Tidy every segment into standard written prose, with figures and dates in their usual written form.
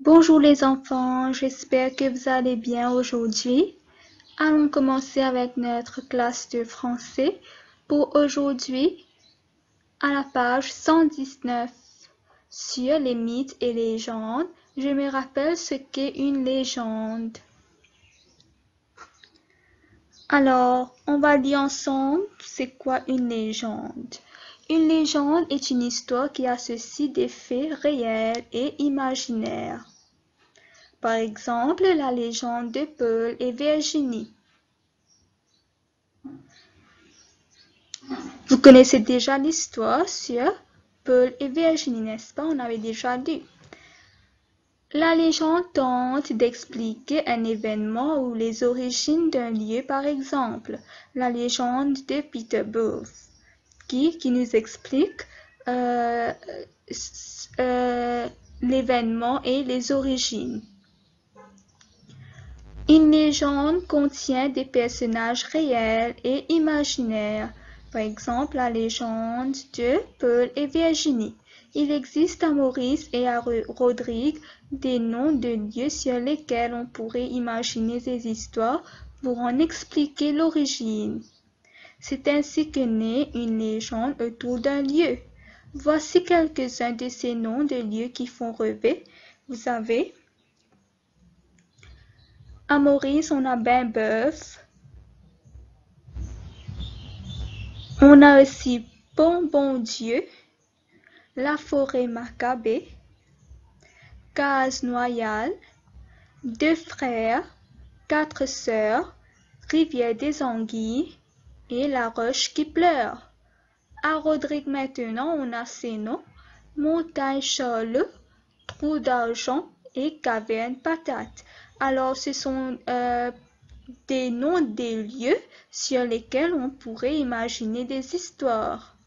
Bonjour les enfants, j'espère que vous allez bien aujourd'hui. Allons commencer avec notre classe de français pour aujourd'hui à la page 119 sur les mythes et légendes. Je me rappelle ce qu'est une légende. Alors, on va lire ensemble c'est quoi une légende. Une légende est une histoire qui associe des faits réels et imaginaires. Par exemple, la légende de Paul et Virginie. Vous connaissez déjà l'histoire sur Paul et Virginie, n'est-ce pas? On avait déjà lu. La légende tente d'expliquer un événement ou les origines d'un lieu, par exemple. La légende de Peterborough, qui nous explique euh, l'événement et les origines. Une légende contient des personnages réels et imaginaires, par exemple la légende de Paul et Virginie. Il existe à Maurice et à Rodrigue des noms de lieux sur lesquels on pourrait imaginer des histoires pour en expliquer l'origine. C'est ainsi que naît une légende autour d'un lieu. Voici quelques-uns de ces noms de lieux qui font rêver. Vous avez à Maurice, on a Bain-Bœuf. On a aussi Bon-Bon-Dieu, La Forêt-Macabée, Case-Noyal, Deux Frères, Quatre Sœurs, Rivière des Anguilles et La Roche qui pleure. À Rodrigue maintenant, on a ces noms, Montagne-Charlot, Trou d'Argent et Caverne-Patate. Alors, ce sont des noms des lieux sur lesquels on pourrait imaginer des histoires.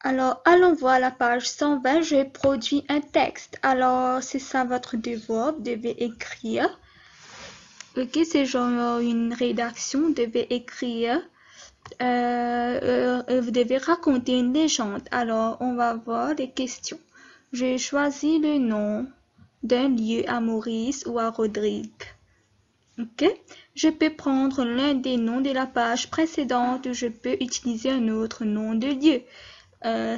Alors, allons voir la page 120, j'ai produit un texte. Alors, c'est ça votre devoir, vous devez écrire. Ok, c'est genre une rédaction, vous devez écrire. Vous devez raconter une légende. Alors, on va voir les questions. J'ai choisi le nom d'un lieu à Maurice ou à Rodrigue. Ok, je peux prendre l'un des noms de la page précédente ou je peux utiliser un autre nom de lieu.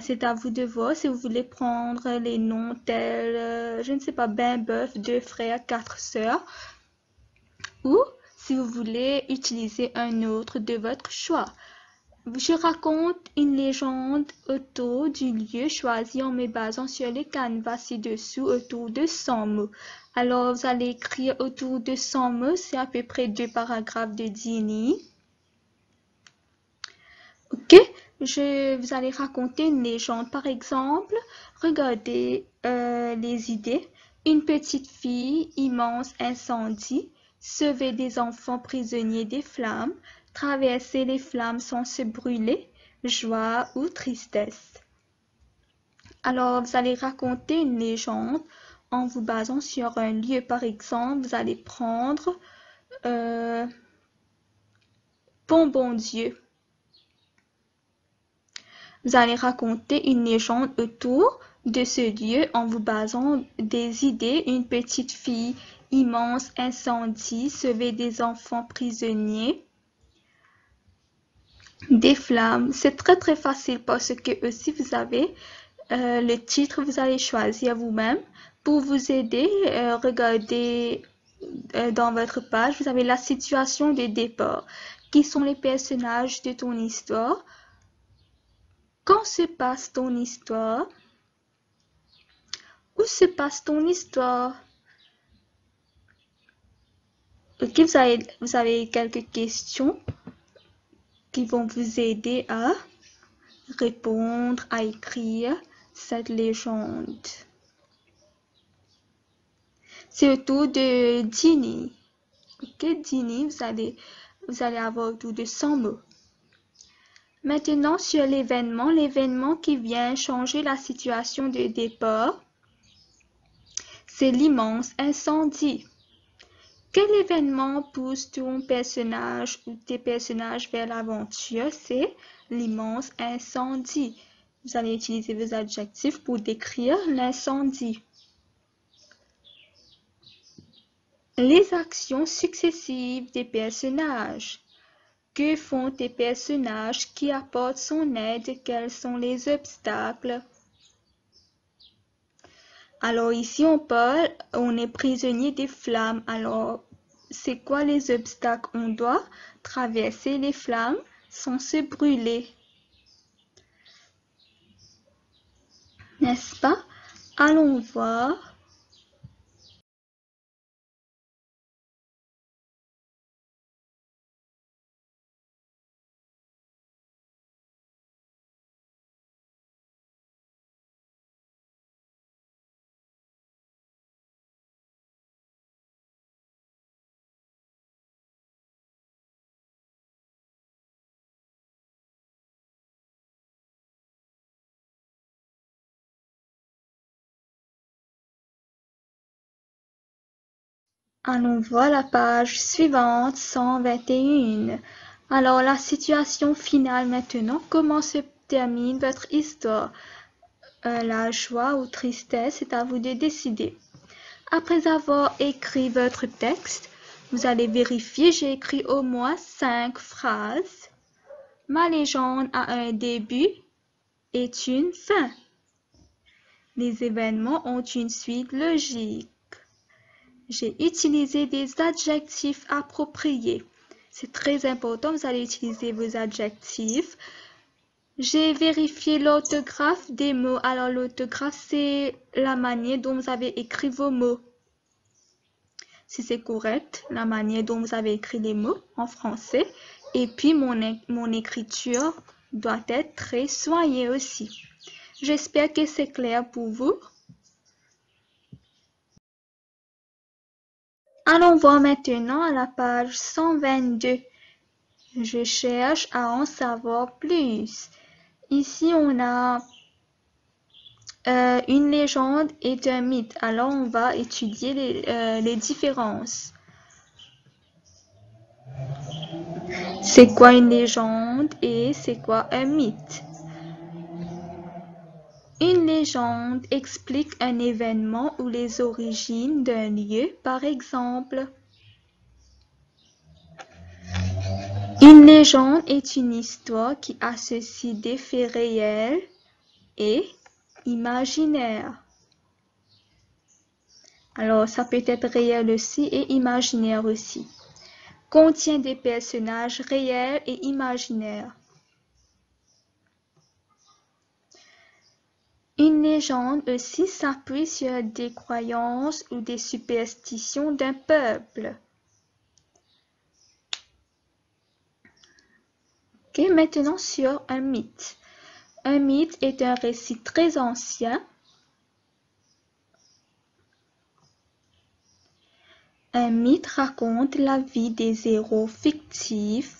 C'est à vous de voir si vous voulez prendre les noms tels, je ne sais pas, Bain-Bœuf, Deux Frères, Quatre Sœurs, ou si vous voulez utiliser un autre de votre choix. Je raconte une légende autour du lieu choisi en me basant sur les canevas ci-dessous autour de 100 mots. Alors, vous allez écrire autour de 100 mots, c'est à peu près 2 paragraphes de 10 lignes. Ok, vous allez raconter une légende. Par exemple, regardez les idées. Une petite fille, immense incendie, sauver des enfants prisonniers des flammes, traverser les flammes sans se brûler, joie ou tristesse. Alors, vous allez raconter une légende en vous basant sur un lieu. Par exemple, vous allez prendre Bon-Bon-Dieu. Vous allez raconter une légende autour de ce lieu en vous basant des idées. Une petite fille, immense incendie, sauver des enfants prisonniers, des flammes. C'est très très facile parce que aussi vous avez le titre, vous allez choisir vous-même. Pour vous aider, regardez dans votre page, vous avez la situation de départ. Qui sont les personnages de ton histoire? Quand se passe ton histoire? Où se passe ton histoire? Ok, vous avez quelques questions qui vont vous aider à répondre, à écrire cette légende. C'est autour de Ginny. Ok, Ginny, vous allez avoir autour de 100 mots. Maintenant, sur l'événement qui vient changer la situation de départ. C'est l'immense incendie. Quel événement pousse ton personnage ou tes personnages vers l'aventure? C'est l'immense incendie. Vous allez utiliser vos adjectifs pour décrire l'incendie. Les actions successives des personnages. Que font tes personnages? Qui apportent son aide? Quels sont les obstacles? Alors ici on est prisonnier des flammes. Alors c'est quoi les obstacles? On doit traverser les flammes sans se brûler. N'est-ce pas? Allons voir. Allons voir la page suivante, 121. Alors, la situation finale maintenant. Comment se termine votre histoire? La joie ou tristesse, c'est à vous de décider. Après avoir écrit votre texte, vous allez vérifier, j'ai écrit au moins 5 phrases. Ma légende a un début et une fin. Les événements ont une suite logique. J'ai utilisé des adjectifs appropriés. C'est très important, vous allez utiliser vos adjectifs. J'ai vérifié l'orthographe des mots. Alors l'orthographe, c'est la manière dont vous avez écrit vos mots. Si c'est correct, la manière dont vous avez écrit les mots en français. Et puis mon écriture doit être très soignée aussi. J'espère que c'est clair pour vous. Allons voir maintenant à la page 122. Je cherche à en savoir plus. Ici, on a une légende et un mythe. Alors, on va étudier les différences. C'est quoi une légende et c'est quoi un mythe? Une légende explique un événement ou les origines d'un lieu, par exemple. Une légende est une histoire qui associe des faits réels et imaginaires. Alors, ça peut être réel aussi et imaginaire aussi. Contient des personnages réels et imaginaires. Une légende aussi s'appuie sur des croyances ou des superstitions d'un peuple. Ok, maintenant sur un mythe. Un mythe est un récit très ancien. Un mythe raconte la vie des héros fictifs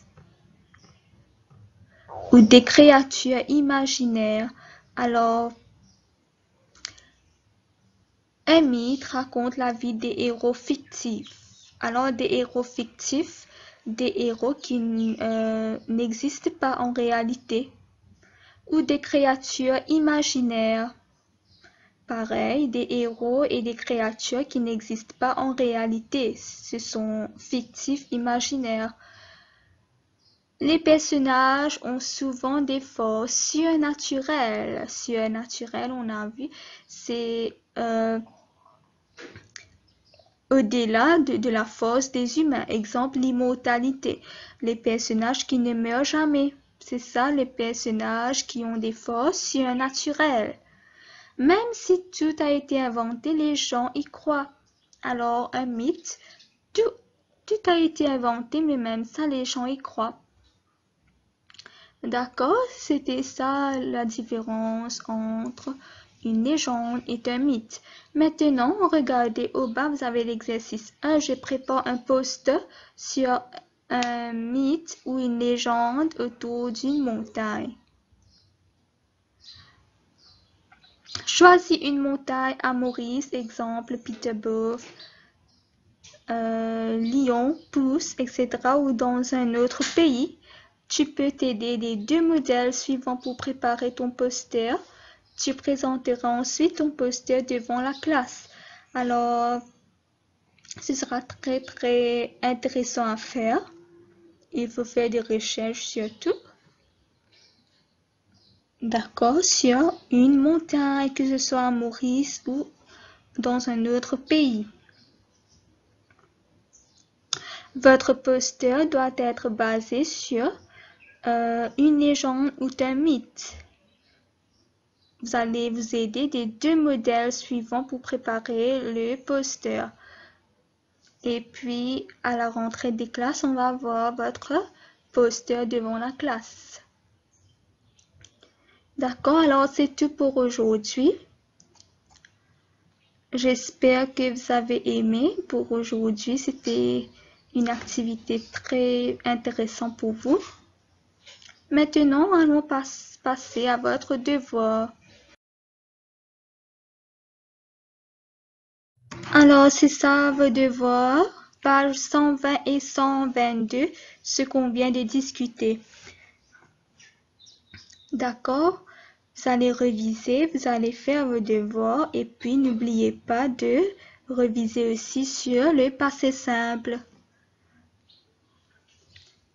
ou des créatures imaginaires. Alors, un mythe raconte la vie des héros fictifs. Alors, des héros fictifs, des héros qui n'existent pas en réalité, ou des créatures imaginaires. Pareil, des héros et des créatures qui n'existent pas en réalité. Ce sont fictifs, imaginaires. Les personnages ont souvent des forces surnaturelles. Surnaturelles, on a vu, c'est au-delà de la force des humains. Exemple, l'immortalité. Les personnages qui ne meurent jamais. C'est ça, les personnages qui ont des forces surnaturelles. Même si tout a été inventé, les gens y croient. Alors, un mythe, tout a été inventé, mais même ça, les gens y croient. D'accord, c'était ça la différence entre une légende et un mythe. Maintenant, regardez au bas, vous avez l'exercice 1. Je prépare un poster sur un mythe ou une légende autour d'une montagne. Choisis une montagne à Maurice, exemple Peterborough, Lyon, Pouce, etc. ou dans un autre pays. Tu peux t'aider des deux modèles suivants pour préparer ton poster. Tu présenteras ensuite ton poster devant la classe. Alors, ce sera très intéressant à faire. Il faut faire des recherches surtout. D'accord, sur une montagne, que ce soit à Maurice ou dans un autre pays. Votre poster doit être basé sur une légende ou un mythe. Vous allez vous aider des deux modèles suivants pour préparer le poster. Et puis, à la rentrée des classes, on va voir votre poster devant la classe. D'accord, alors c'est tout pour aujourd'hui. J'espère que vous avez aimé pour aujourd'hui. C'était une activité très intéressante pour vous. Maintenant, allons passer à votre devoir. Alors, c'est ça vos devoirs, pages 120 et 122, ce qu'on vient de discuter. D'accord? Vous allez réviser, vous allez faire vos devoirs et puis n'oubliez pas de réviser aussi sur le passé simple.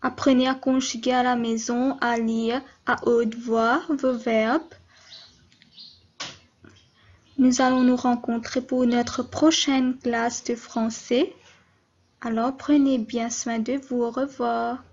Apprenez à conjuguer à la maison, à lire à haute voix vos verbes. Nous allons nous rencontrer pour notre prochaine classe de français. Alors prenez bien soin de vous. Au revoir.